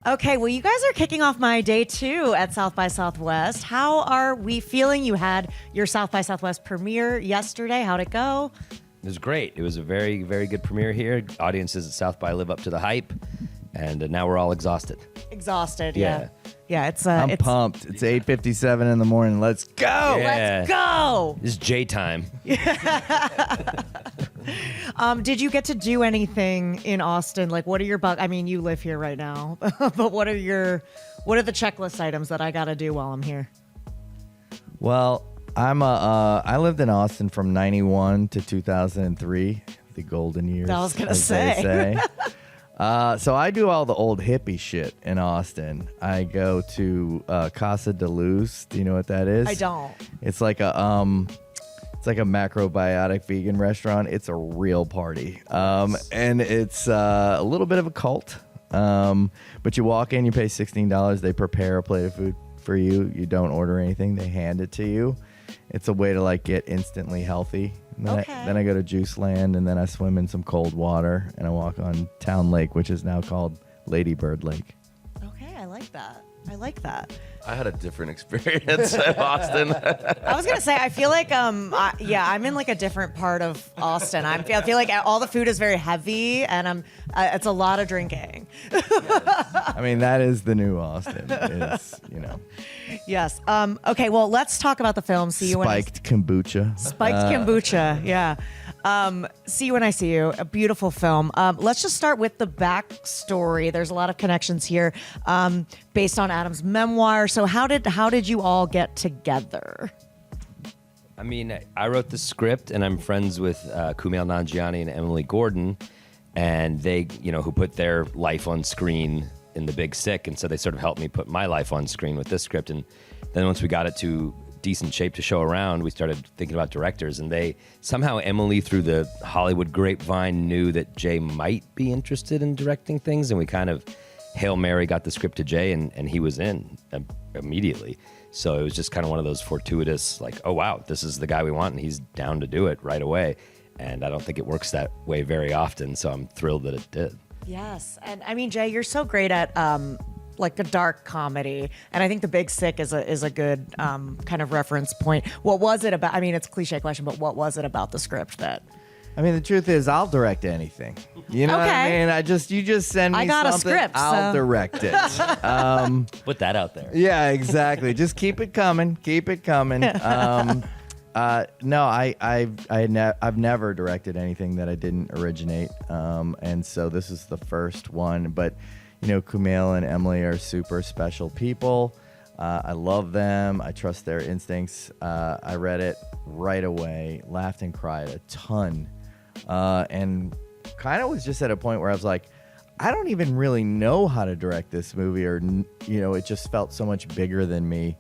Okay, well, you guys are kicking off my day 2 at South by Southwest. How are we feeling? You had your South by Southwest premiere yesterday. How'd it go? It was great. It was a very, very good premiere here. Audiences at South by live up to the hype, and now we're all exhausted. Exhausted, yeah. Yeah, I'm pumped. It's 8:57 in the morning. Let's go. Yeah. Let's go. This is J time. Did you get to do anything in Austin? Like, what are your I mean, you live here right now, but what are the checklist items that I got to do while I'm here? Well, I lived in Austin from 91 to 2003, the golden years. I was gonna as say. they say. So I do all the old hippie shit in Austin. I go to Casa de Luz. Do you know what that is? I don't. It's like a macrobiotic vegan restaurant. It's a real party. And it's a little bit of a cult. But you walk in, you pay $16. They prepare a plate of food for you. You don't order anything. They hand it to you. It's a way to like get instantly healthy. And then I go to Juice Land, and then I swim in some cold water, and I walk on Town Lake, which is now called Lady Bird Lake. Okay, I like that. I like that. I had a different experience in Austin. I was gonna say, I feel like, I'm in like a different part of Austin. I feel like all the food is very heavy, and it's a lot of drinking. I mean, that is the new Austin. It's, Yes. Okay. Well, let's talk about the film. See you spiked kombucha. Spiked kombucha. Yeah. See You When I See You. A beautiful film. Let's just start with the backstory. There's a lot of connections here, based on Adam's memoir. So how did you all get together? I mean, I wrote the script, and I'm friends with Kumail Nanjiani and Emily Gordon, and they, who put their life on screen in The Big Sick, and so they sort of helped me put my life on screen with this script. And then once we got it to decent shape to show around, we started thinking about directors, and Emily through the Hollywood grapevine knew that Jay might be interested in directing things, and we kind of Hail Mary got the script to Jay, and he was in immediately. So it was just kind of one of those fortuitous, like, oh wow, this is the guy we want, and he's down to do it right away. And I don't think it works that way very often, so I'm thrilled that it did. Yes. And I mean, Jay, you're so great at like a dark comedy, and I think The Big Sick is a good kind of reference point. What was it about? I mean, it's a cliche question, but what was it about the script that? I mean, the truth is, I'll direct anything. You know what I mean? You just send me got something, a script, I'll direct it. Put that out there. Yeah, exactly. Just keep it coming. Keep it coming. No, I've never directed anything that I didn't originate, and so this is the first one. But Kumail and Emily are super special people. I love them. I trust their instincts. I read it right away, laughed and cried a ton, and kind of was just at a point where I was like, I don't even really know how to direct this movie, or it just felt so much bigger than me.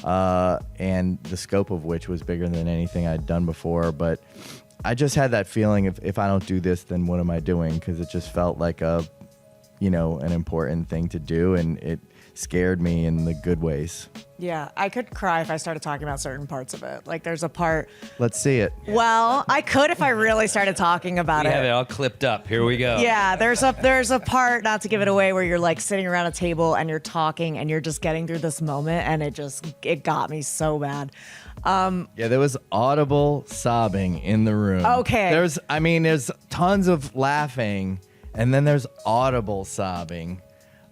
And the scope of which was bigger than anything I'd done before. But I just had that feeling if I don't do this, then what am I doing? Because it just felt like an important thing to do, and it scared me in the good ways. Yeah, I could cry if I started talking about certain parts of it. Like there's a part. Let's see it. Well, I could if I really started talking about We it. have it all clipped up. Here we go. Yeah, there's a part, not to give it away, where you're like sitting around a table and you're talking and you're just getting through this moment, and it got me so bad. Yeah, there was audible sobbing in the room. Okay. There's tons of laughing, and then there's audible sobbing.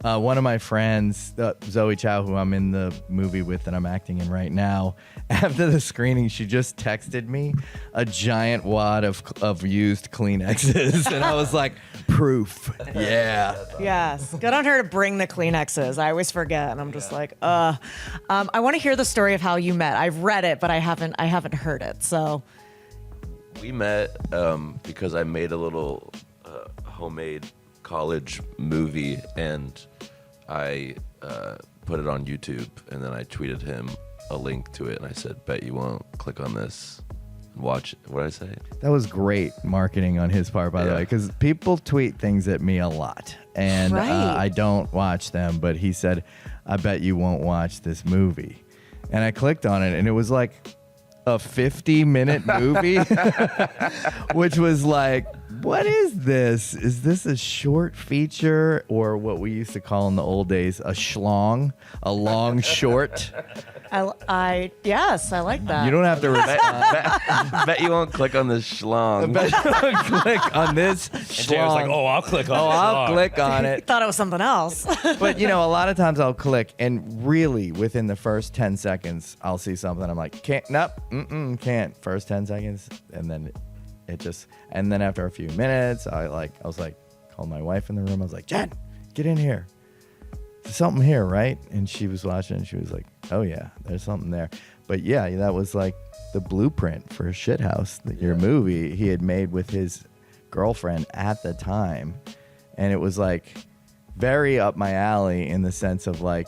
One of my friends, Zoe Chow, who I'm in the movie with and I'm acting in right now, after the screening, she just texted me a giant wad of used Kleenexes. And I was like, proof. Yeah. Yes. Good on her to bring the Kleenexes. I always forget, and I'm just like, I want to hear the story of how you met. I've read it, but I haven't heard it. So We met because I made a little homemade college movie, and I put it on YouTube, and then I tweeted him a link to it, and I said, bet you won't click on this and watch it. What did I say? That was great marketing on his part, by the way, because people tweet things at me a lot, and Right. I don't watch them, but he said, I bet you won't watch this movie. And I clicked on it, and it was like a 50-minute movie, which was like what is this? Is this a short feature or what we used to call in the old days a schlong, a long short? Yes, I like that. You don't have to Bet you won't click on this schlong. click on this And Jay was like, schlong. "Oh, I'll click on Oh, this I'll log." click on it. Thought it was something else. But a lot of times I'll click, and really within the first 10 seconds, I'll see something. I'm like, can't, nope, can't. First 10 seconds, and then it just, and then after a few minutes, I was like, called my wife in the room. I was like, Jen, get in here. There's something here, right? And she was watching, and she was like, oh yeah, there's something there. But yeah, that was like the blueprint for Shithouse, your movie he had made with his girlfriend at the time, and it was like very up my alley in the sense of like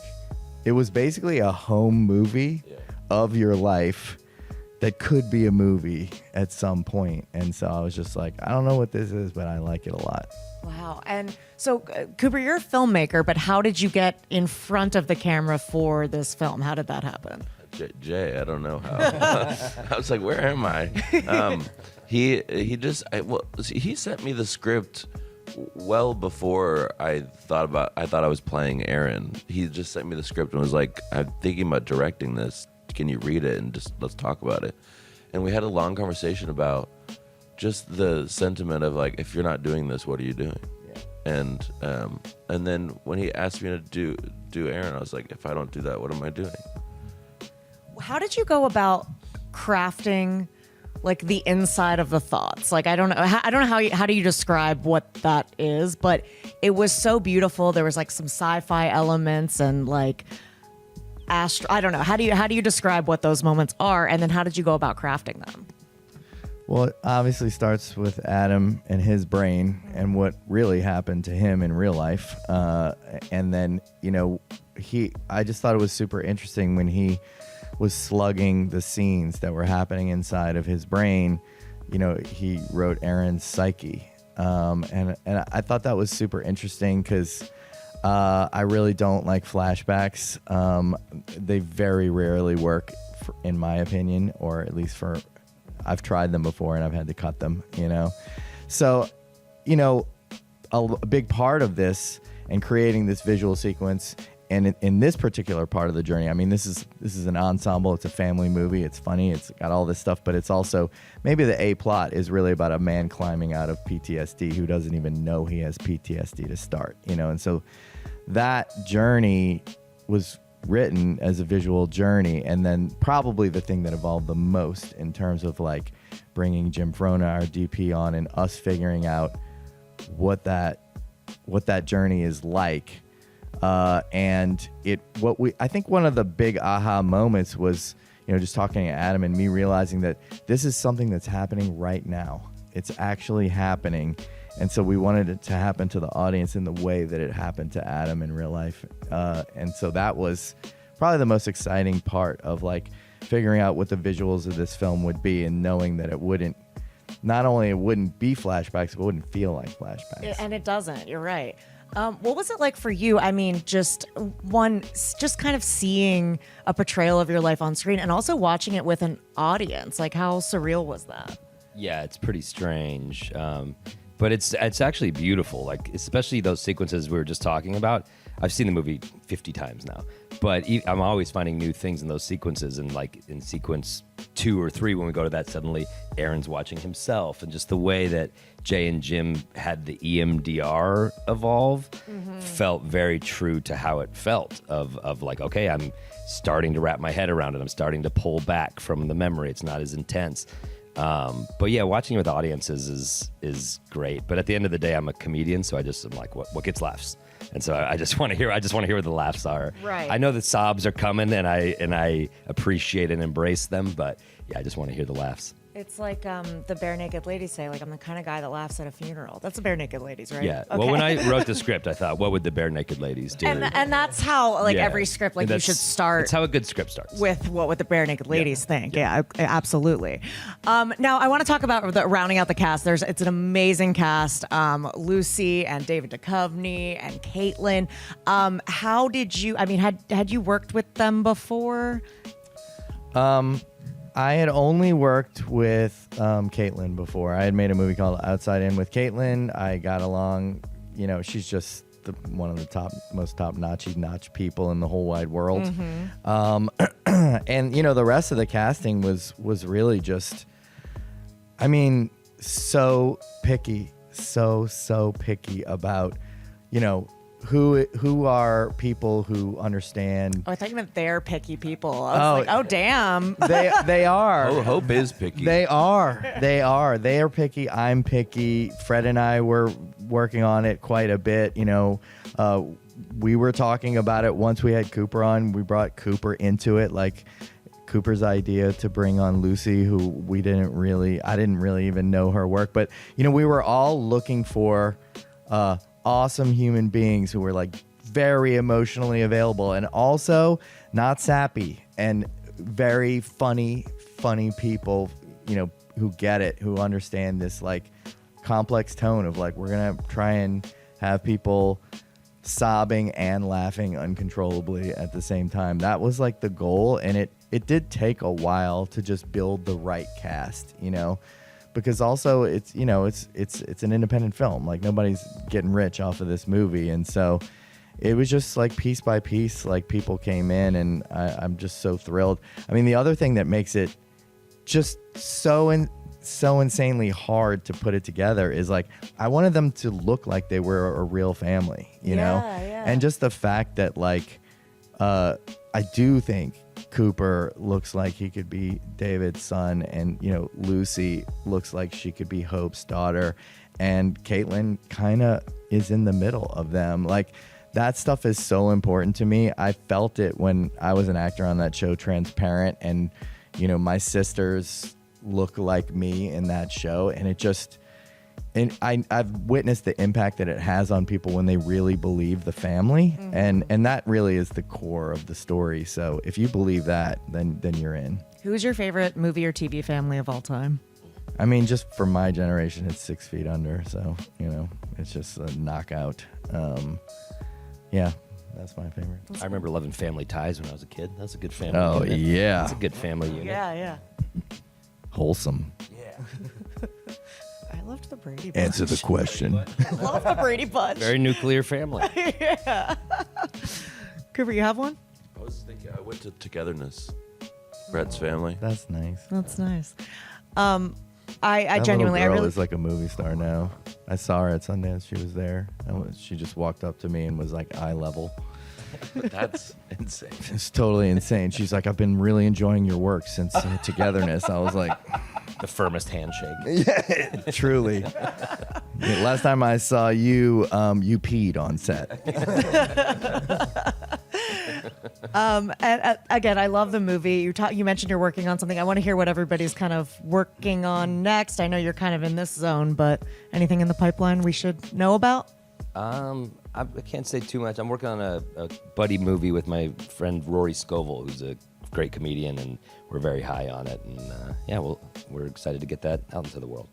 it was basically a home movie of your life that could be a movie at some point. And so I was just like, I don't know what this is, but I like it a lot. Wow. And so, Cooper, you're a filmmaker, but how did you get in front of the camera for this film? How did that happen? Jay, I don't know how. I was like, where am I? He sent me the script well before I thought I was playing Aaron. He just sent me the script and was like, I'm thinking about directing this. Can you read it and just let's talk about it? And we had a long conversation about just the sentiment of like, if you're not doing this, what are you doing? Yeah. And then when he asked me to do Aaron, I was like, if I don't do that, what am I doing? How did you go about crafting like the inside of the thoughts? Like, I don't know how do you describe what that is, but it was so beautiful. There was like some sci-fi elements and like I don't know. How do you describe what those moments are, and then how did you go about crafting them? Well, it obviously starts with Adam and his brain and what really happened to him in real life. And then, I just thought it was super interesting when he was slugging the scenes that were happening inside of his brain. He wrote Aaron's psyche. And I thought that was super interesting because I really don't like flashbacks. They very rarely work, in my opinion, or at least I've tried them before and I've had to cut them, So, a big part of this and creating this visual sequence and in this particular part of the journey, I mean, this is an ensemble. It's a family movie. It's funny. It's got all this stuff, but it's also maybe the A plot is really about a man climbing out of PTSD who doesn't even know he has PTSD to start, and so that journey was written as a visual journey, and then probably the thing that evolved the most in terms of like bringing Jim Frona, our DP, on and us figuring out what that journey is like. I think one of the big aha moments was, just talking to Adam and me realizing that this is something that's happening right now. It's actually happening. And so we wanted it to happen to the audience in the way that it happened to Adam in real life. And so that was probably the most exciting part of like figuring out what the visuals of this film would be and knowing that it wouldn't be flashbacks, but it wouldn't feel like flashbacks. And it doesn't. You're right. What was it like for you? I mean, just kind of seeing a portrayal of your life on screen and also watching it with an audience. Like, how surreal was that? Yeah, it's pretty strange. But it's actually beautiful, like especially those sequences we were just talking about. I've seen the movie 50 times now, but I'm always finding new things in those sequences. And like in sequence 2 or 3, when we go to that, suddenly Aaron's watching himself, and just the way that Jay and Jim had the EMDR evolve felt very true to how it felt of like, okay, I'm starting to wrap my head around it. I'm starting to pull back from the memory. It's not as intense. But yeah, watching it with audiences is great. But at the end of the day, I'm a comedian, so I'm like, what gets laughs? And so I just want to hear where the laughs are. Right. I know the sobs are coming, and I appreciate and embrace them. But yeah, I just want to hear the laughs. It's like the Bare Naked Ladies say, like, I'm the kind of guy that laughs at a funeral. That's the Bare Naked Ladies, right? Yeah. Okay. Well, when I wrote the script, I thought, what would the Bare Naked Ladies do? And that's how, like, Yeah. every script, like, you should start. That's how a good script starts. With what would the Bare Naked Ladies think? Yeah, absolutely. Now, I want to talk about rounding out the cast. It's an amazing cast. Lucy and David Duchovny and Cayton. How did you? I mean, had you worked with them before? I had only worked with Caitlin before. I had made a movie called Outside In with Caitlin. I got along, she's just one of the most top-notch people in the whole wide world. And, the rest of the casting was really just, so picky, so picky about, who are people who understand. Oh, I thought you meant they're picky people. I was like, oh, damn. They are. Oh, Hope is picky. They are. They are picky. I'm picky. Fred and I were working on it quite a bit. We were talking about it once we had Cooper on. We brought Cooper into it, like Cooper's idea to bring on Lucy, who I didn't really even know her work. But, we were all looking for awesome human beings who were like very emotionally available and also not sappy, and very funny people, who get it, who understand this like complex tone of like, we're going to try and have people sobbing and laughing uncontrollably at the same time. That was like the goal. And it did take a while to just build the right cast, because also it's an independent film. Like, nobody's getting rich off of this movie. And so it was just like piece by piece, like people came in, and I'm just so thrilled. The other thing that makes it just so insanely hard to put it together is like, I wanted them to look like they were a real family, know? Yeah. And just the fact that like, I do think Cooper looks like he could be David's son, and Lucy looks like she could be Hope's daughter, and Caitlin kind of is in the middle of them. Like, that stuff is so important to me. I felt it when I was an actor on that show, Transparent, and my sisters look like me in that show, and it just, and I've witnessed the impact that it has on people when they really believe the family, and that really is the core of the story. So if you believe that, then you're in. Who's your favorite movie or TV family of all time? Just for my generation, it's 6 Feet Under. So it's just a knockout. Yeah, that's my favorite. I remember loving Family Ties when I was a kid. That's a good family. Oh, unit. yeah. That's a good family unit. Yeah. Wholesome. I loved the Brady Bunch. Answer the question. I love the Brady Bunch. Very nuclear family. Cooper, you have one? I was thinking, I went to Togetherness, Brett's family. That's nice. That's nice. I That genuinely, I little girl really. is like a movie star now. I saw her at Sundance. She was there. She just walked up to me and was like eye level. That's insane. It's totally insane. She's like, I've been really enjoying your work since Togetherness. I was like, The firmest handshake. yeah, truly. Yeah, last time I saw you, you peed on set. And again, I love the movie. You mentioned you're working on something. I want to hear what everybody's kind of working on next. I know you're kind of in this zone, but anything in the pipeline we should know about? I can't say too much. I'm working on a buddy movie with my friend Rory Scovel, who's a great comedian, and we're very high on it. And we're excited to get that out into the world.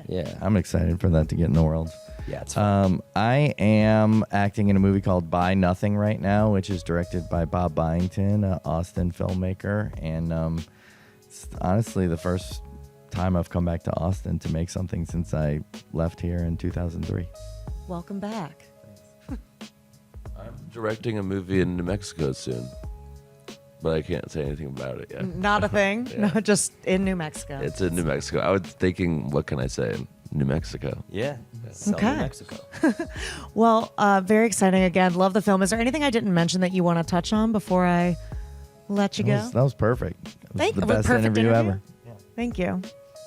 Yeah. I'm excited for that to get in the world. Yeah, it's fun. I am acting in a movie called Buy Nothing right now, which is directed by Bob Byington, an Austin filmmaker. And it's honestly the first time I've come back to Austin to make something since I left here in 2003. Welcome back. I'm directing a movie in New Mexico soon, but I can't say anything about it yet. Not a thing. Yeah. No, just in New Mexico. It's in New Mexico. I was thinking, what can I say? New Mexico. Yeah. Sell Okay. New Mexico. Well, very exciting. Again, love the film. Is there anything I didn't mention that you want to touch on before I let you go? That was perfect. It was the best perfect interview ever. Thank you.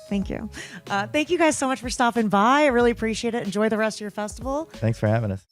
Thank you. Thank you guys so much for stopping by. I really appreciate it. Enjoy the rest of your festival. Thanks for having us.